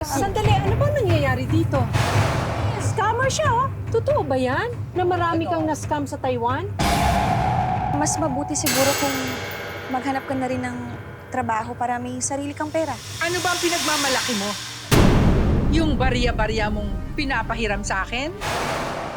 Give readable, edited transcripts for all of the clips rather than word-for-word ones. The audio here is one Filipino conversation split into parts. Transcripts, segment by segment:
Sandali, ano ba nangyayari dito? Scammer siya, oh. Totoo ba yan? Na marami kang na-scam sa Taiwan? Mas mabuti siguro kung maghanap ka na rin ng trabaho para may sarili kang pera. Ano ba ang pinagmamalaki mo? Yung barya-barya mong pinapahiram sa akin?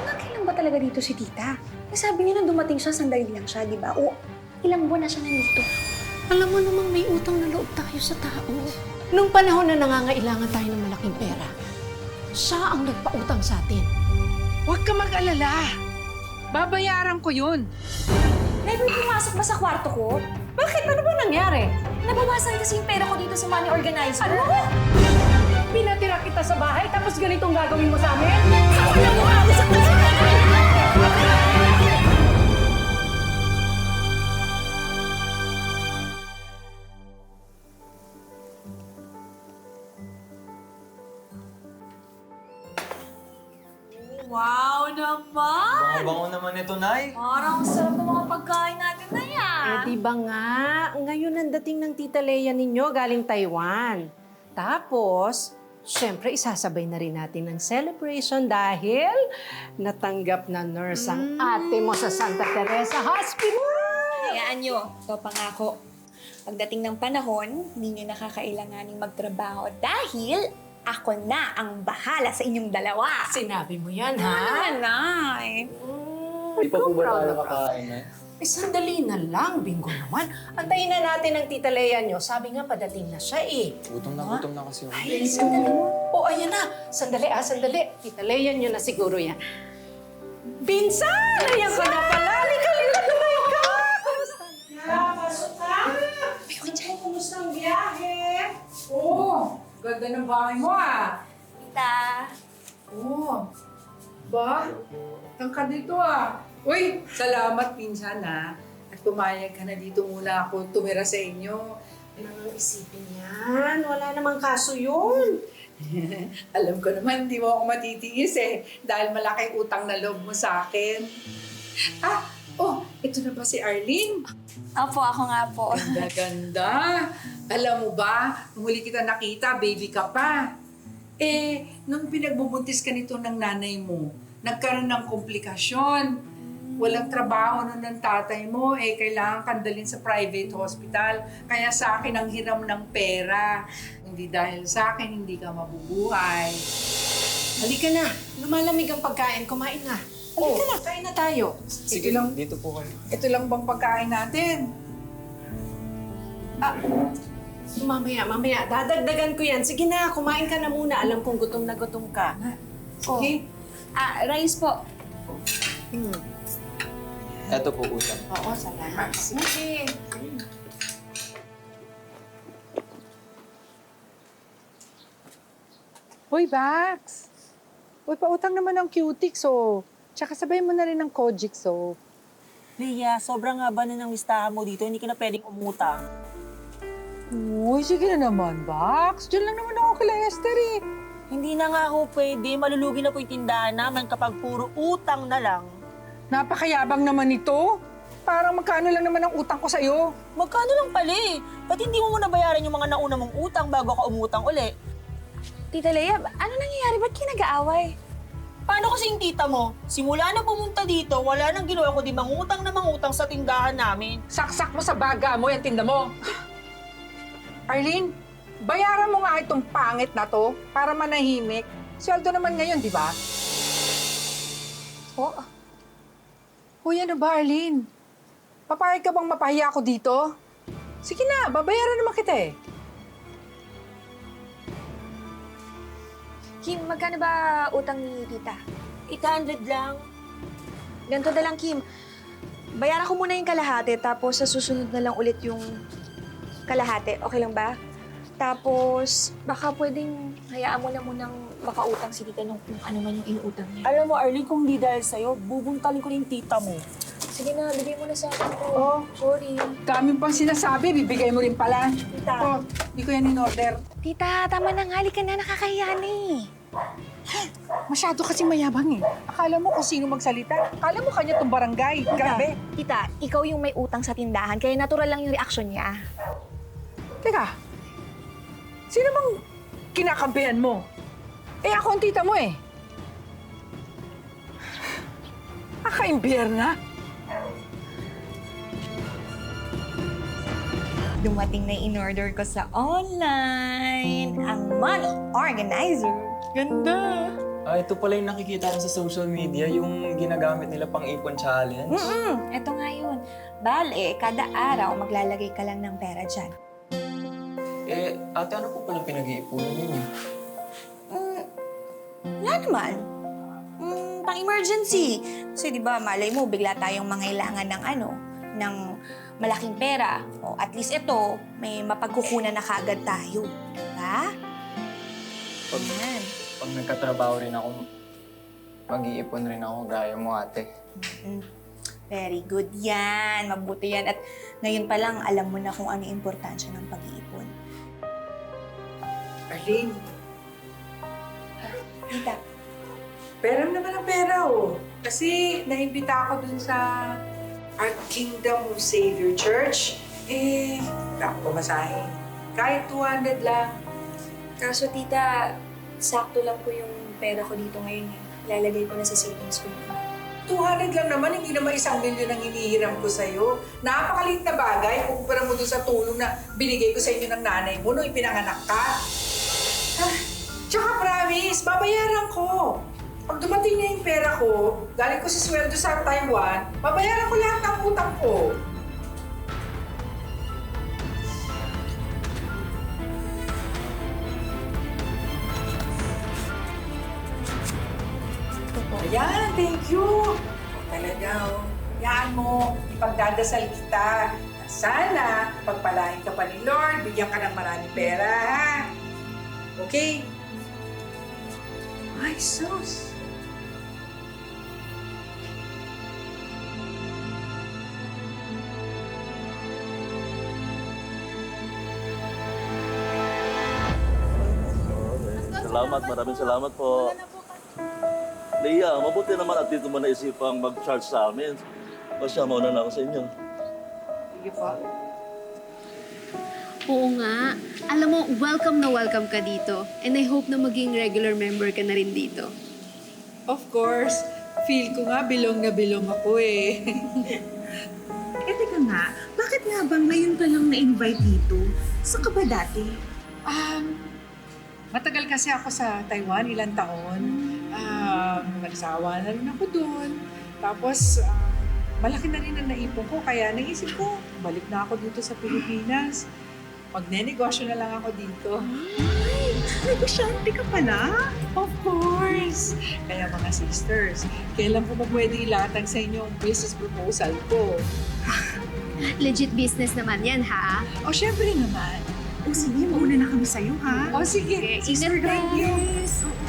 Hanggang kailan ba talaga dito si tita? Sabi niya nung dumating siya, sandali lang siya, di ba? O, ilang buwan na siya nandito. Alam mo namang may utang na loob tayo sa tao. Nung panahon na nangangailangan tayo ng malaking pera, siya ang nagpautang sa atin. Huwag ka mag-alala. Babayaran ko yun. Never pumasok ba sa kwarto ko? Bakit? Ano ba nangyari? Nabawasan kasi yung pera ko dito sa money organizer. Ano? Pinatira kita sa bahay tapos ganitong gagawin mo sa amin? Ako na mukha mo sa Wow naman! Bango-bango naman ito, Nay. Parang sarap ng mga pagkain natin na yan. Eh, di ba nga? Ngayon ang dating ng Tita Lea ninyo galing Taiwan. Tapos, syempre isasabay na rin natin ng celebration dahil natanggap na nurse ang ate mo sa Santa Teresa Hospital. Hayaan nyo, ito pangako. Pagdating ng panahon, hindi nyo nakakailanganing magtrabaho dahil ako na ang bahala sa inyong dalawa. Sinabi mo yan, Ano ha? naman, Nay? Di pa po ba tayo kakain, Nay? Eh, sandali na lang, bingo naman. Antayin na natin ang Tita Lea nyo. Sabi nga, padating na siya eh. Gutom na kasi ako. Ay, sandali. Oh, ayan na. Sandali, sandali. Tita Lea nyo na siguro yan. Binsan! Ayan ka na pala. Halika, tumayo ka. Kumusta? Pasok ka. Kumusta ang biyahe? Oo. Ganda ng bahay mo, ah. Tita. Oo. Ba? Tangkad dito, ah. Uy, salamat pinsan, ah. At pumayag ka na dito muna ako tumira sa inyo. Ano isipin yan? Wala namang kaso yun. Alam ko naman, di mo ako matitiis eh. Dahil malaki utang na loob mo sa akin. Ah, ito na ba si Arlene? Opo, ako nga po. Ganda-ganda. Alam mo ba, nung huli kita nakita, baby ka pa. Eh, nung pinagbubuntis ka nito ng nanay mo, nagkaroon ng komplikasyon. Walang trabaho nun ng tatay mo, eh kailangan kandalin sa private hospital. Kaya sa akin ang hiram ng pera. Hindi dahil sa akin, hindi ka mabubuhay. Halika na. Lumalamig ang pagkain. Kumain na. Halika na, kain na tayo. Sige lang. Dito po kayo. Ito lang bang pagkain natin? Mamaya. Dadagdagan ko yan. Sige na, kumain ka na muna. Alam kong gutom na gutom ka. Okay? Rice po. Ito po utang. Oo, salamat. Sige. Hoy, Bax! Uy, pautang naman ng Cutix, oh. Tsaka sabay mo na rin ng Kojix, oh. Leah, sobrang haba na ng listahan mo dito. Hindi ka na pwedeng umutang. Uy, sige na naman, Bax. Diyan lang naman ako kila Esther, eh. Hindi na nga ako pwede. Malulugi na po yung tindahan namin kapag puro utang na lang. Napakayabang naman ito. Parang magkano lang naman ang utang ko sa'yo. Magkano lang pala eh? Ba't hindi mo muna bayaran yung mga nauna mong utang bago ka umutang uli? Tita Lea, ano nangyayari? Ba't kayo nag-aaway? Paano kasi yung tita mo? Simula na pumunta dito, wala nang ginawa kundi mangutang na mangutang sa tindahan namin. Saksak mo sa baga mo yung tinda mo. Arlene, bayaran mo nga itong pangit na to para manahimik. Sweldo naman ngayon, di ba? Oh, Uy, ano ba, Arlene? Papayag ka bang mapahiya ako dito? Sige na, babayaran naman kita eh. Kim, magkano ba utang ni tita? 800 lang. Ganito na lang, Kim. Bayaran ko muna yung kalahati, tapos sa susunod na lang ulit yung kalahati. Okay lang ba? Tapos, baka pwedeng hayaan mo na munang makautang si tita nung kung ano man yung inuutang niya. Alam mo, Arlene, kung di dahil sa'yo, bubuntalin ko na yung tita mo. Sige na, bigay mo na sa akin to. Oh. Sorry. Dami pang sinasabi, bibigay mo rin pala. Tita. Oh, di ko yan in-order. Tita, tama na nga. Halika na, nakakahiya na eh. Masyado kasing mayabang eh. Akala mo kung sino magsalita. Akala mo kanya tong barangay. Grabe. Tita, ikaw yung may utang sa tindahan, kaya natural lang yung reaksyon niya. Teka, sino bang kinakampihan mo. Eh ako ang tita mo eh. Akaimbierna. Dumating na yung in-order ko sa online. Ang money organizer. Ganda! Ito pala yung nakikita ko sa social media, yung ginagamit nila pang ipon challenge. Ito nga yun. Bale, kada araw maglalagay ka lang ng pera dyan. Ate, ano po palang pinag-iipunan ninyo? Wala naman. Pang-emergency. Kasi di ba, malay mo, bigla tayong mangailangan ng malaking pera. O at least ito, may mapagkukunan na kaagad tayo. Diba? Yan. Pag nagkatrabaho rin ako, mag-iipon rin ako gaya mo, ate. Very good yan. Mabuti yan. At ngayon pa lang, alam mo na kung ano yung importansya ng pag-iipon. Arlene, Tita, pera naman ang pera oh. Kasi naimbita ako dun sa Our Kingdom of Savior Church. Wala ko pamasahe. Kahit 200 lang. kaso tita, sakto lang po yung pera ko dito ngayon. Lalagay ko na sa savings ko yun. 200 lang naman, hindi naman 1 milyon ang hinihiram ko sa'yo. Napakaliit na bagay, kukumpara mo dun sa tulong na binigay ko sa inyo ng nanay mo nung ipinanganak ka. Tsaka promise, babayaran ko. Pag dumating na yung pera ko, galing ko sa sweldo sa Taiwan, babayaran ko lahat ng utang ko. Ayan, thank you. Talaga, oh. Yaan mo, ipagdadasal kita. Sana, pagpalain ka pa ni Lord, bigyan ka ng maraming pera, ha? Okay? Ay, sus. Salamat, maraming salamat po. Leia, mabuti naman at dito mo naisipang mag-charge sa amin. Pasya, mauna na ako sa inyo. Sige po. Oo nga. Alam mo, welcome na welcome ka dito. And I hope na maging regular member ka na rin dito. Of course. Feel ko nga bilong na bilong ako eh. Teka nga, bakit nga bang ngayon ka lang na-invite dito? Saan ka ba dati? Matagal kasi ako sa Taiwan, ilang taon. Nagsawa na rin ako doon. Tapos, malaki na rin ang naipon ko. Kaya naisip ko, balik na ako dito sa Pilipinas. Magne-negosyo na lang ako dito. Ay, negosyante ka pala? Of course! Kaya mga sisters, kailan ko ba pwede ilatag sa inyo ang business proposal ko? Legit business naman yan, ha? O, syempre naman. O sige, mauna na kami sa'yo, ha? O, sige. Okay, Sister, ingat ka. thank you. Yes, oo.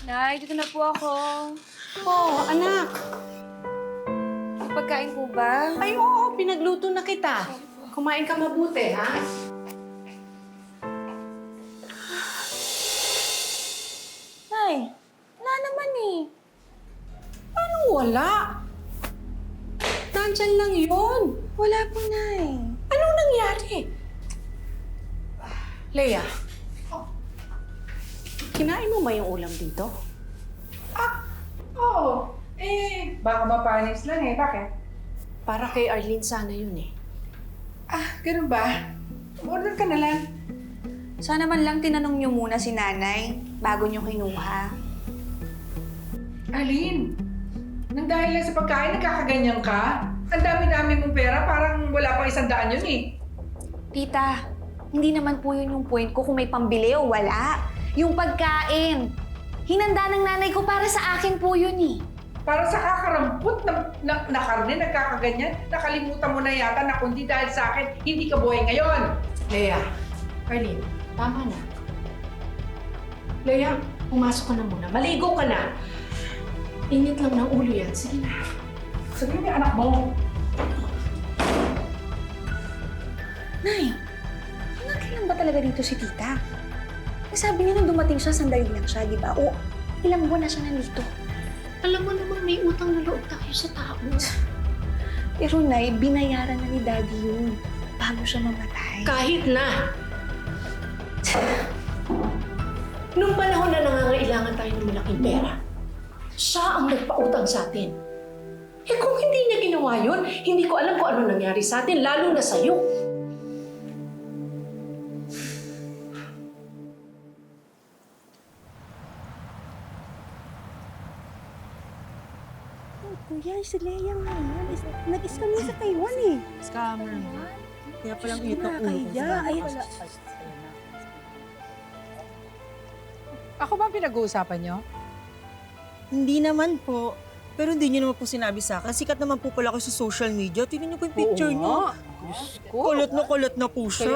Nay, dito na po ako. Oh, anak. May pagkain po ba? Ay, oo, pinagluto na kita. Kumain ka mabuti, ha? Nay, wala naman eh. Anong wala? Nandyan lang yun. Wala po, Nay. Anong nangyari? Leia, kinain mo ba yung ulam dito? Oo. Baka mapanis lang eh. Bakit? Para kay Arlene sana yun eh. Ganun ba? Order ka na lang. Sana man lang tinanong niyo muna si nanay bago niyo kinuha. Arlene, nang dahil lang sa pagkain, nagkakaganyan ka? Ang dami-dami mong pera, parang wala pang 100 yun eh. Tita, hindi naman po yun yung point ko kung may pambili o wala. Yung pagkain. Hinanda ng nanay ko para sa akin po yun eh. Para sa kakarampot na karne, nagkakaganyan, nakalimutan mo na yata na kundi dahil sa akin, hindi ka buhay ngayon. Leia, Arlene, tama na. Leia, pumasok ka na muna. Maligo ka na. Init lang ng ulo yan. Sige na. sabihin niya anak mo. Nay, hanggang kailan ba talaga dito si tita? Sabi niya nung dumating siya, sandali lang siya, di ba? O, ilang buwan na siya nandito. Alam mo namang may utang na loob tayo sa tao. Pero Nay, binayaran na ni Daddy yun bago siya mamatay. Kahit na. Nung panahon na nangangailangan tayo ng malaking pera, siya ang nagpautang sa atin. Eh kung hindi niya ginawa yun, hindi ko alam kung ano nangyari sa atin, lalo na sa'yo. Kuya, si Leia nga yan. Nag-scam niya sa Taiwan eh. Scammer mo. Kaya palang ito Nakakahiya. Ay, wala. Ako ba ang pinag-uusapan nyo? Hindi naman po. Pero hindi niyo naman po sinabi sa akin. Sikat naman po pala kayo sa social media. Tingnan niyo po yung picture niyo. Kulot na po siya.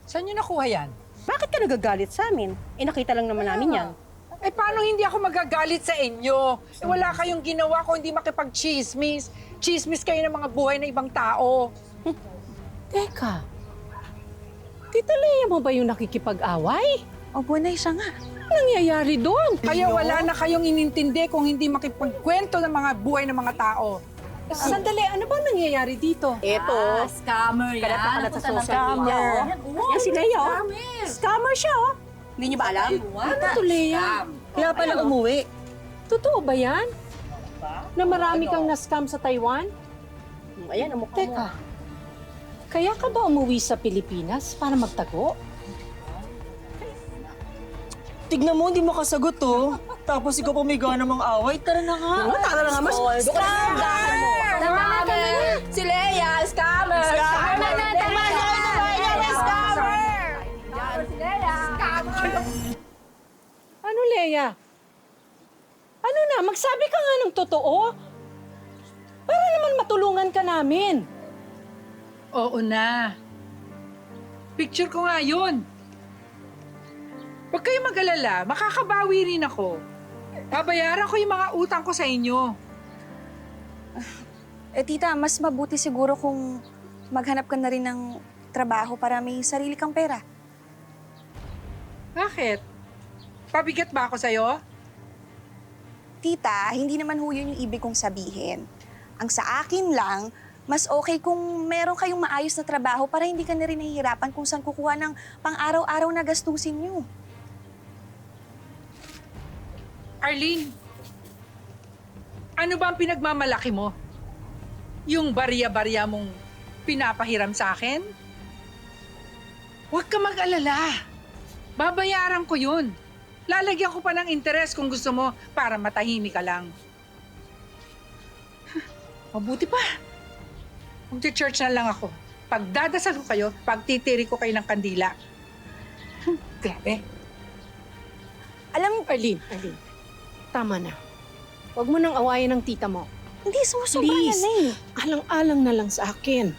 Saan nyo nakuha yan? Bakit ka nagagalit sa amin? Eh, nakita lang naman namin yan. Eh, paano hindi ako magagalit sa inyo? Eh, wala kayong ginawa kung hindi makipag-chismis. Chismis kayo ng mga buhay ng ibang tao. Teka, Tita Leia mo ba yung nakikipag-away? Opo, Nay, siya nga. Anong nangyayari doon? Kaya wala na kayong inintindi kung hindi makipagkwento ng mga buhay ng mga tao. Sandali, ano ba nangyayari dito? Eto. Scammer yan. Kalat na kalat sa social Scammer. media. Yan si Leia, oh. Scammer siya, oh. Hindi niyo ba alam? Ano to, Leia? Kaya pala umuwi. Totoo ba yan? Na marami kang na-scam sa Taiwan? Ayan, ang mukha mo. Teka, kaya ka ba umuwi sa Pilipinas para magtago? Tignan mo, hindi mo kasagot, oh. Tapos ikaw pa may gana mang away. Tara na nga. Tara na nga, mas. Scammer! Si Leia, scammer! Scammer! Tama na! Ano, Leia? Ano na, magsabi ka nga ng totoo? Para naman matulungan ka namin. Oo na. Picture ko nga yun. Huwag kayong mag-alala, makakabawi rin ako. Babayaran ko yung mga utang ko sa inyo. Eh, tita, mas mabuti siguro kung maghanap ka na rin ng trabaho para may sarili kang pera. Bakit? Pabigat ba ako sa'yo? Tita, hindi naman ho yun yung ibig kong sabihin. Ang sa akin lang, mas okay kung meron kayong maayos na trabaho para hindi ka na rin nahihirapan kung saan kukuha ng pang-araw-araw na gastusin nyo. Arlene, ano ba ang pinagmamalaki mo? Yung barya-barya mong pinapahiram sa akin? Huwag ka mag-alala. Babayaran ko yun. Lalagyan ko pa ng interes kung gusto mo para matahimik ka lang. Mabuti pa. Mag-church na lang ako. Pagdadasal ko kayo, pagtitiri ko kayo ng kandila. Grabe. Alam, Arlene, tama na. Huwag mo nang awayan ng tita mo. hindi sumusobra na Please. eh. Alang-alang na lang sa akin.